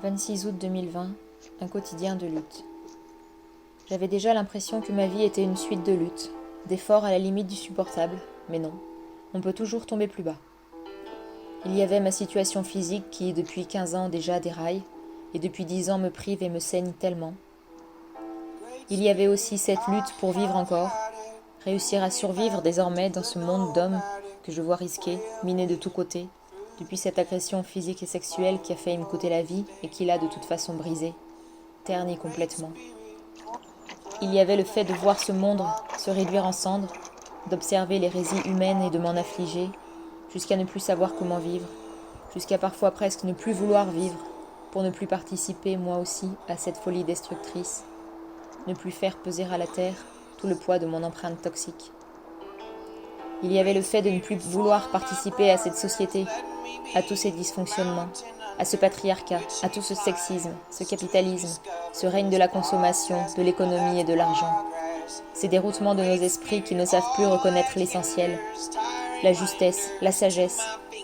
26 août 2020, un quotidien de lutte. J'avais déjà l'impression que ma vie était une suite de luttes, d'efforts à la limite du supportable, mais non, on peut toujours tomber plus bas. Il y avait ma situation physique qui, depuis 15 ans déjà, déraille, et depuis 10 ans me prive et me saigne tellement. Il y avait aussi cette lutte pour vivre encore, réussir à survivre désormais dans ce monde d'hommes que je vois risqué, miné de tous côtés, depuis cette agression physique et sexuelle qui a failli me coûter la vie et qui l'a de toute façon brisée, ternie complètement. Il y avait le fait de voir ce monde se réduire en cendres, d'observer l'hérésie humaine et de m'en affliger, jusqu'à ne plus savoir comment vivre, jusqu'à parfois presque ne plus vouloir vivre, pour ne plus participer moi aussi à cette folie destructrice, ne plus faire peser à la terre tout le poids de mon empreinte toxique. Il y avait le fait de ne plus vouloir participer à cette société, à tous ces dysfonctionnements, à ce patriarcat, à tout ce sexisme, ce capitalisme, ce règne de la consommation, de l'économie et de l'argent. Ces déroutements de nos esprits qui ne savent plus reconnaître l'essentiel, la justesse, la sagesse,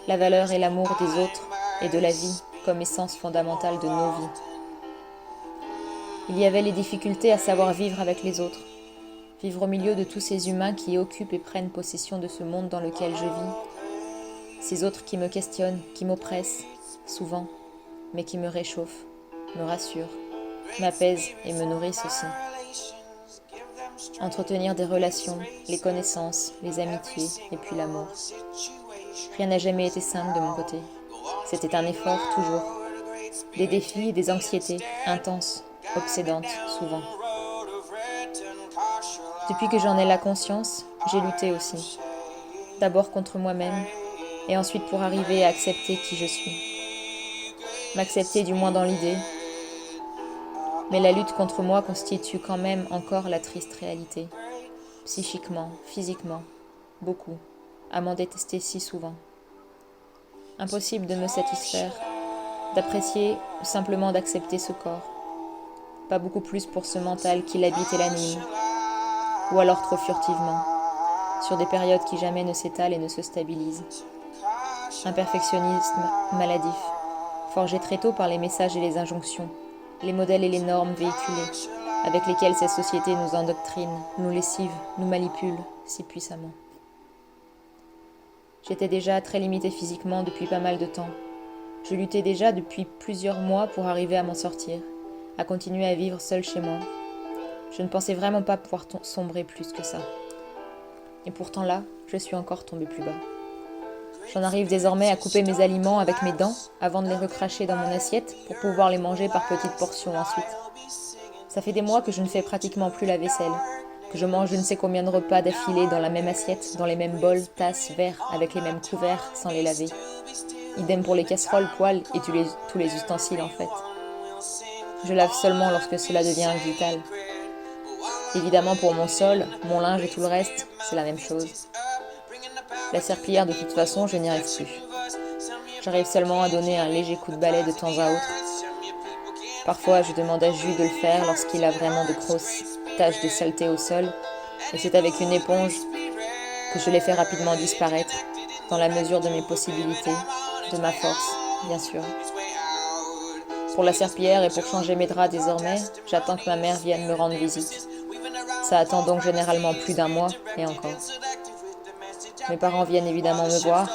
la valeur et l'amour des autres et de la vie comme essence fondamentale de nos vies. Il y avait les difficultés à savoir vivre avec les autres, vivre au milieu de tous ces humains qui occupent et prennent possession de ce monde dans lequel je vis, ces autres qui me questionnent, qui m'oppressent, souvent, mais qui me réchauffent, me rassurent, m'apaisent et me nourrissent aussi. Entretenir des relations, les connaissances, les amitiés et puis l'amour. Rien n'a jamais été simple de mon côté. C'était un effort toujours. Des défis et des anxiétés intenses, obsédantes souvent. Depuis que j'en ai la conscience, j'ai lutté aussi. D'abord contre moi-même et ensuite pour arriver à accepter qui je suis. M'accepter du moins dans l'idée. Mais la lutte contre moi constitue quand même encore la triste réalité. Psychiquement, physiquement, beaucoup, à m'en détester si souvent. Impossible de me satisfaire, d'apprécier ou simplement d'accepter ce corps. Pas beaucoup plus pour ce mental qui l'habite et l'anime. Ou alors trop furtivement, sur des périodes qui jamais ne s'étalent et ne se stabilisent. Un perfectionnisme maladif, forgé très tôt par les messages et les injonctions, les modèles et les normes véhiculés, avec lesquels cette société nous endoctrine, nous lessive, nous manipule si puissamment. J'étais déjà très limitée physiquement depuis pas mal de temps. Je luttais déjà depuis plusieurs mois pour arriver à m'en sortir, à continuer à vivre seule chez moi. Je ne pensais vraiment pas pouvoir sombrer plus que ça. Et pourtant là, je suis encore tombée plus bas. J'en arrive désormais à couper mes aliments avec mes dents avant de les recracher dans mon assiette pour pouvoir les manger par petites portions ensuite. Ça fait des mois que je ne fais pratiquement plus la vaisselle, que je mange je ne sais combien de repas d'affilée dans la même assiette, dans les mêmes bols, tasses, verres, avec les mêmes couverts sans les laver. Idem pour les casseroles, poêles et tous les ustensiles en fait. Je lave seulement lorsque cela devient vital. Évidemment pour mon sol, mon linge et tout le reste, c'est la même chose. La serpillière de toute façon, je n'y arrive plus. J'arrive seulement à donner un léger coup de balai de temps à autre. Parfois, je demande à Jus de le faire lorsqu'il a vraiment de grosses taches de saleté au sol, et c'est avec une éponge que je les fais rapidement disparaître, dans la mesure de mes possibilités, de ma force, bien sûr. Pour la serpillière et pour changer mes draps désormais, j'attends que ma mère vienne me rendre visite. Ça attend donc généralement plus d'un mois, et encore. Mes parents viennent évidemment me voir,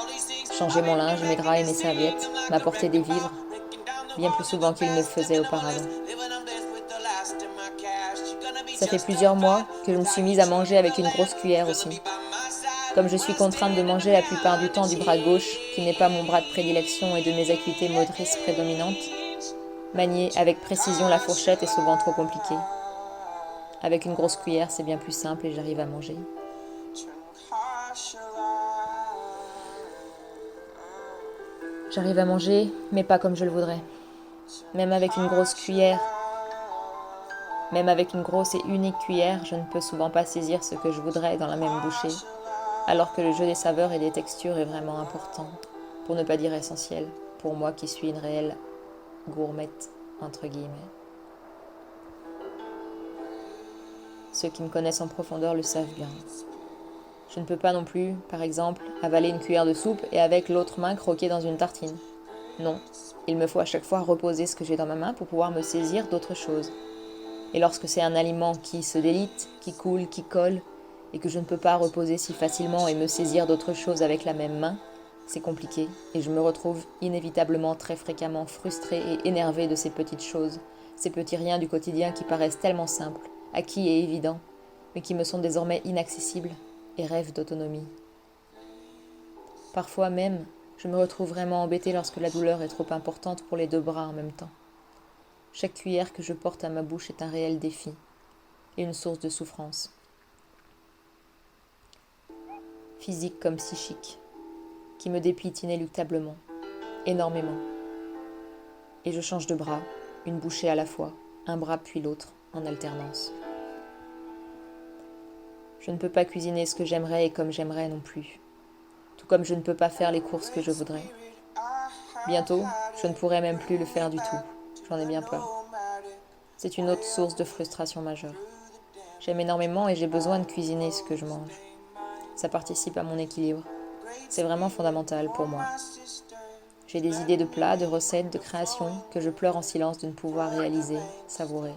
changer mon linge, mes draps et mes serviettes, m'apporter des vivres, bien plus souvent qu'ils ne le faisaient auparavant. Ça fait plusieurs mois que je me suis mise à manger avec une grosse cuillère aussi. Comme je suis contrainte de manger la plupart du temps du bras gauche, qui n'est pas mon bras de prédilection et de mes acuités motrices prédominantes, manier avec précision la fourchette est souvent trop compliqué. Avec une grosse cuillère, c'est bien plus simple et j'arrive à manger. J'arrive à manger, mais pas comme je le voudrais. Même avec une grosse cuillère, même avec une grosse et unique cuillère, je ne peux souvent pas saisir ce que je voudrais dans la même bouchée, alors que le jeu des saveurs et des textures est vraiment important, pour ne pas dire essentiel, pour moi qui suis une réelle gourmette, entre guillemets. Ceux qui me connaissent en profondeur le savent bien. Je ne peux pas non plus, par exemple, avaler une cuillère de soupe et avec l'autre main croquer dans une tartine. Non, il me faut à chaque fois reposer ce que j'ai dans ma main pour pouvoir me saisir d'autres choses. Et lorsque c'est un aliment qui se délite, qui coule, qui colle, et que je ne peux pas reposer si facilement et me saisir d'autres choses avec la même main, c'est compliqué, et je me retrouve inévitablement très fréquemment frustrée et énervée de ces petites choses, ces petits riens du quotidien qui paraissent tellement simples, acquis et évidents, mais qui me sont désormais inaccessibles et rêvent d'autonomie. Parfois même, je me retrouve vraiment embêtée lorsque la douleur est trop importante pour les deux bras en même temps. Chaque cuillère que je porte à ma bouche est un réel défi et une source de souffrance, physique comme psychique, qui me dépite inéluctablement, énormément. Et je change de bras, une bouchée à la fois, un bras puis l'autre, en alternance. Je ne peux pas cuisiner ce que j'aimerais et comme j'aimerais non plus, tout comme je ne peux pas faire les courses que je voudrais. Bientôt, je ne pourrai même plus le faire du tout, j'en ai bien peur. C'est une autre source de frustration majeure. J'aime énormément et j'ai besoin de cuisiner ce que je mange. Ça participe à mon équilibre. C'est vraiment fondamental pour moi. J'ai des idées de plats, de recettes, de créations que je pleure en silence de ne pouvoir réaliser, savourer.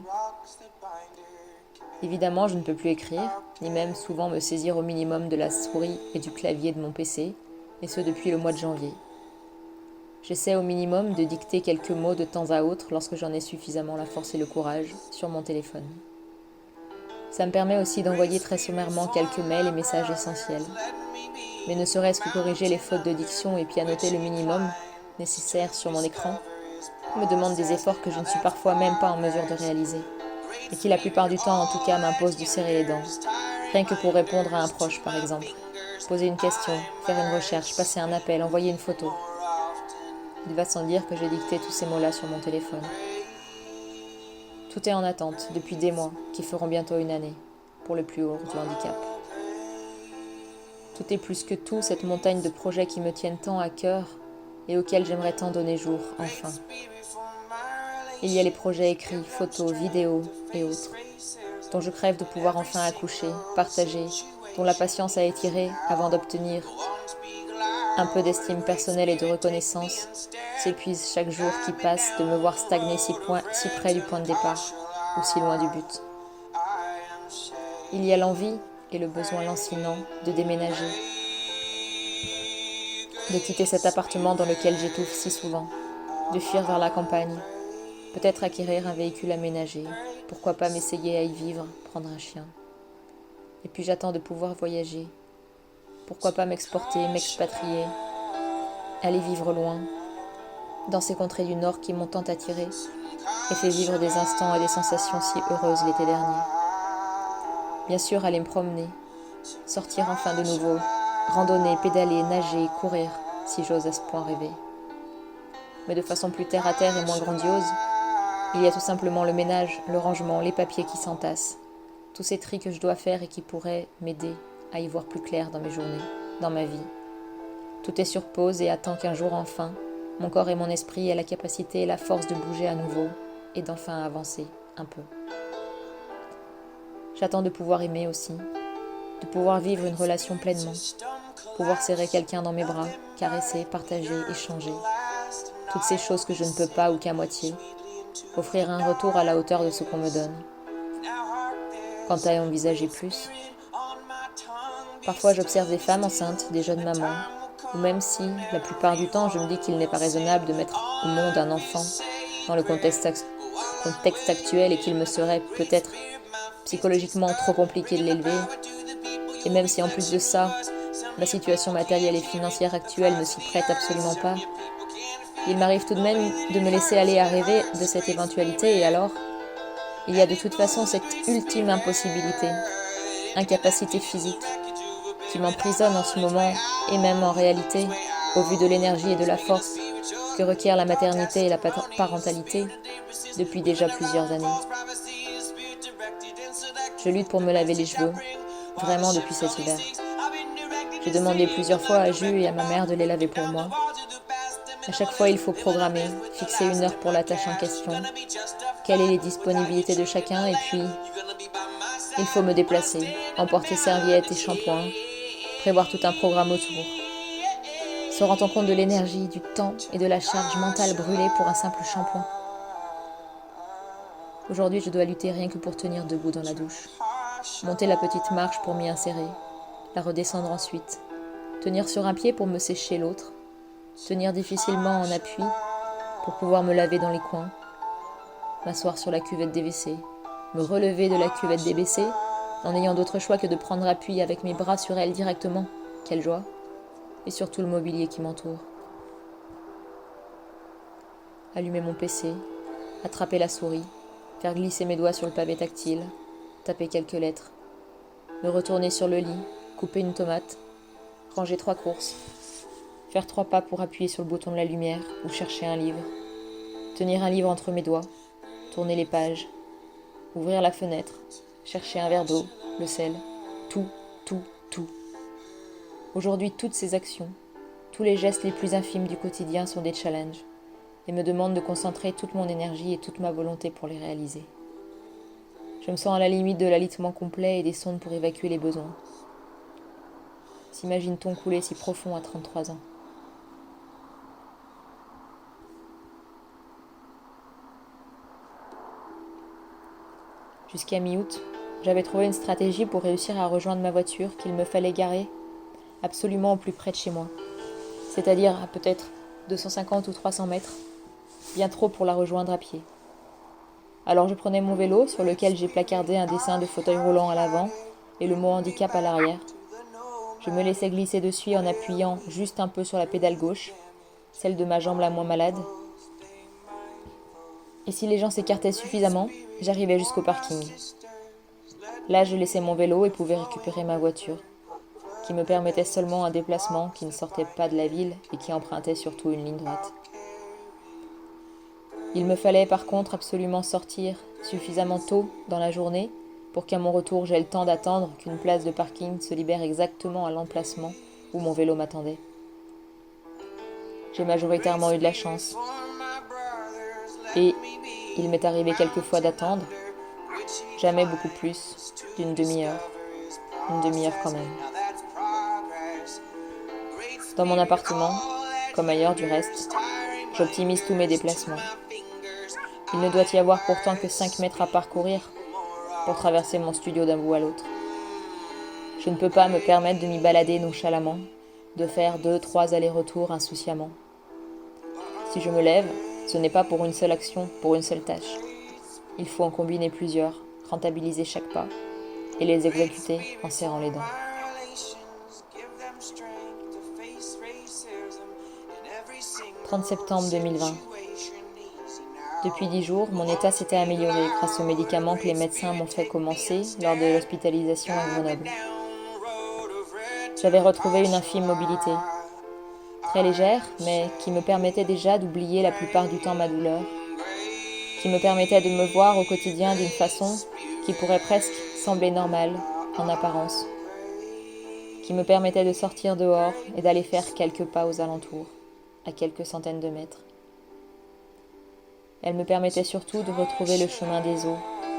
Évidemment, je ne peux plus écrire, ni même souvent me saisir au minimum de la souris et du clavier de mon PC, et ce depuis le mois de janvier. J'essaie au minimum de dicter quelques mots de temps à autre lorsque j'en ai suffisamment la force et le courage sur mon téléphone. Ça me permet aussi d'envoyer très sommairement quelques mails et messages essentiels. Mais ne serait-ce que corriger les fautes de diction et pianoter le minimum nécessaire sur mon écran me demande des efforts que je ne suis parfois même pas en mesure de réaliser, et qui la plupart du temps en tout cas m'imposent de serrer les dents, rien que pour répondre à un proche par exemple, poser une question, faire une recherche, passer un appel, envoyer une photo. Il va sans dire que j'ai dicté tous ces mots-là sur mon téléphone. Tout est en attente depuis des mois, qui feront bientôt une année, pour le plus haut du handicap. Tout est plus que tout cette montagne de projets qui me tiennent tant à cœur et auxquels j'aimerais tant donner jour, enfin. Il y a les projets écrits, photos, vidéos et autres, dont je crève de pouvoir enfin accoucher, partager, dont la patience a étiré avant d'obtenir un peu d'estime personnelle et de reconnaissance, s'épuise chaque jour qui passe de me voir stagner si près du point de départ, ou si loin du but. Il y a l'envie et le besoin lancinant de déménager, de quitter cet appartement dans lequel j'étouffe si souvent, de fuir vers la campagne, peut-être acquérir un véhicule aménagé, pourquoi pas m'essayer à y vivre, prendre un chien. Et puis j'attends de pouvoir voyager, pourquoi pas m'exporter, m'expatrier, aller vivre loin, dans ces contrées du Nord qui m'ont tant attiré et fait vivre des instants et des sensations si heureuses l'été dernier. Bien sûr, aller me promener, sortir enfin de nouveau, randonner, pédaler, nager, courir, si j'ose à ce point rêver. Mais de façon plus terre à terre et moins grandiose, il y a tout simplement le ménage, le rangement, les papiers qui s'entassent, tous ces tris que je dois faire et qui pourraient m'aider à y voir plus clair dans mes journées, dans ma vie. Tout est sur pause et attend qu'un jour enfin, mon corps et mon esprit aient la capacité et la force de bouger à nouveau et d'enfin avancer un peu. J'attends de pouvoir aimer aussi, de pouvoir vivre une relation pleinement, pouvoir serrer quelqu'un dans mes bras, caresser, partager, échanger. Toutes ces choses que je ne peux pas ou qu'à moitié, offrir un retour à la hauteur de ce qu'on me donne. Quant à envisager plus, parfois j'observe des femmes enceintes, des jeunes mamans, ou même si, la plupart du temps, je me dis qu'il n'est pas raisonnable de mettre au monde un enfant dans le contexte actuel et qu'il me serait peut-être psychologiquement trop compliqué de l'élever, et même si en plus de ça, ma situation matérielle et financière actuelle ne s'y prête absolument pas, il m'arrive tout de même de me laisser aller à rêver de cette éventualité et alors, il y a de toute façon cette ultime impossibilité, incapacité physique, qui m'emprisonne en ce moment et même en réalité, au vu de l'énergie et de la force que requiert la maternité et la parentalité depuis déjà plusieurs années. Je lutte pour me laver les cheveux, vraiment depuis cet hiver. J'ai demandé plusieurs fois à Jules et à ma mère de les laver pour moi. À chaque fois, il faut programmer, fixer une heure pour la tâche en question, quelles sont les disponibilités de chacun et puis il faut me déplacer, emporter serviettes et shampoings, prévoir tout un programme autour. se rend-on compte de l'énergie, du temps et de la charge mentale brûlée pour un simple shampoing. Aujourd'hui, je dois lutter rien que pour tenir debout dans la douche. Monter la petite marche pour m'y insérer, la redescendre ensuite. Tenir sur un pied pour me sécher l'autre. Tenir difficilement en appui pour pouvoir me laver dans les coins. M'asseoir sur la cuvette des WC. Me relever de la cuvette des WC en n'ayant d'autre choix que de prendre appui avec mes bras sur elle directement. Quelle joie! Et surtout le mobilier qui m'entoure. Allumer mon PC, attraper la souris, faire glisser mes doigts sur le pavé tactile, taper quelques lettres, me retourner sur le lit, couper une tomate, ranger 3 courses, faire 3 pas pour appuyer sur le bouton de la lumière ou chercher un livre, tenir un livre entre mes doigts, tourner les pages, ouvrir la fenêtre, chercher un verre d'eau, le sel, tout. Aujourd'hui, toutes ces actions, tous les gestes les plus infimes du quotidien sont des challenges et me demandent de concentrer toute mon énergie et toute ma volonté pour les réaliser. Je me sens à la limite de l'alitement complet et des sondes pour évacuer les besoins. S'imagine-t-on couler si profond à 33 ans? Jusqu'à mi-août, j'avais trouvé une stratégie pour réussir à rejoindre ma voiture qu'il me fallait garer absolument au plus près de chez moi, c'est-à-dire à peut-être 250 ou 300 mètres, bien trop pour la rejoindre à pied. Alors je prenais mon vélo sur lequel j'ai placardé un dessin de fauteuil roulant à l'avant et le mot handicap à l'arrière. Je me laissais glisser dessus en appuyant juste un peu sur la pédale gauche, celle de ma jambe la moins malade. Et si les gens s'écartaient suffisamment, j'arrivais jusqu'au parking. Là, je laissais mon vélo et pouvais récupérer ma voiture, qui me permettait seulement un déplacement qui ne sortait pas de la ville et qui empruntait surtout une ligne droite. Il me fallait par contre absolument sortir suffisamment tôt dans la journée pour qu'à mon retour j'aie le temps d'attendre qu'une place de parking se libère exactement à l'emplacement où mon vélo m'attendait. J'ai majoritairement eu de la chance. Et il m'est arrivé quelquefois d'attendre, jamais beaucoup plus d'une demi-heure, une demi-heure quand même. Dans mon appartement, comme ailleurs du reste, j'optimise tous mes déplacements. Il ne doit y avoir pourtant que 5 mètres à parcourir pour traverser mon studio d'un bout à l'autre. Je ne peux pas me permettre de m'y balader nonchalamment, de faire 2-3 allers-retours insouciamment. Si je me lève, ce n'est pas pour une seule action, pour une seule tâche. Il faut en combiner plusieurs, rentabiliser chaque pas et les exécuter en serrant les dents. 30 septembre 2020. Depuis 10 jours, mon état s'était amélioré grâce aux médicaments que les médecins m'ont fait commencer lors de l'hospitalisation à Grenoble. J'avais retrouvé une infime mobilité, très légère, mais qui me permettait déjà d'oublier la plupart du temps ma douleur, qui me permettait de me voir au quotidien d'une façon qui pourrait presque sembler normale en apparence, qui me permettait de sortir dehors et d'aller faire quelques pas aux alentours, à quelques centaines de mètres. Elle me permettait surtout de retrouver le chemin des eaux,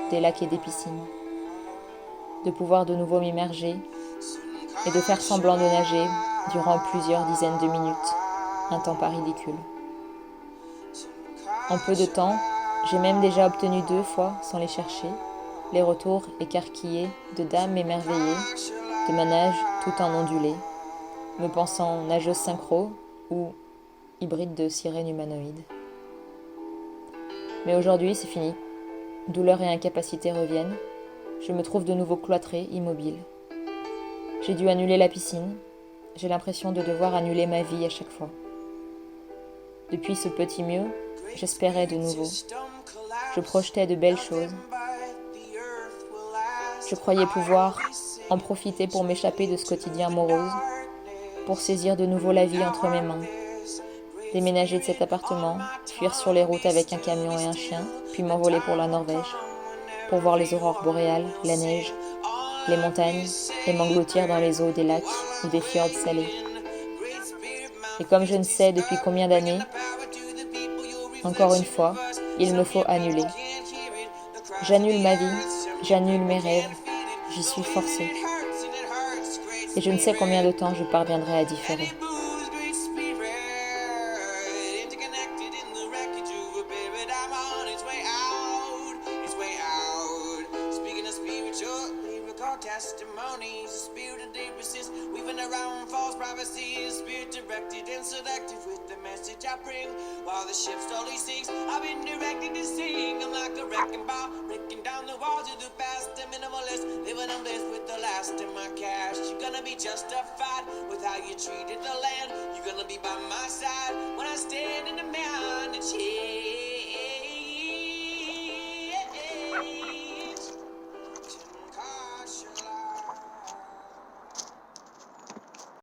des lacs et des piscines, de pouvoir de nouveau m'immerger et de faire semblant de nager durant plusieurs dizaines de minutes, un temps pas ridicule. En peu de temps, j'ai même déjà obtenu 2 fois, sans les chercher, les retours écarquillés de dames émerveillées de ma nage tout en ondulé, me pensant nageuse synchro ou hybride de sirène humanoïde. Mais aujourd'hui, c'est fini. Douleur et incapacité reviennent. Je me trouve de nouveau cloîtrée, immobile. J'ai dû annuler la piscine. J'ai l'impression de devoir annuler ma vie à chaque fois. Depuis ce petit mieux, j'espérais de nouveau. Je projetais de belles choses. Je croyais pouvoir en profiter pour m'échapper de ce quotidien morose, pour saisir de nouveau la vie entre mes mains. Déménager de cet appartement, fuir sur les routes avec un camion et un chien, puis m'envoler pour la Norvège, pour voir les aurores boréales, la neige, les montagnes, et m'engloutir dans les eaux des lacs ou des fjords salés. Et comme je ne sais depuis combien d'années, encore une fois, il me faut annuler. J'annule ma vie, j'annule mes rêves, j'y suis forcée. Et je ne sais combien de temps je parviendrai à différer. prophecy is spirit directed and selective with the message I bring. While the ship slowly sinks, I've been directed to sing. I'm like a wrecking ball, breaking down the walls of the past. A minimalist, living on bliss with the last of my cash. You're gonna be justified with how you treated the land. You're gonna be by my side when I stand in the mountain.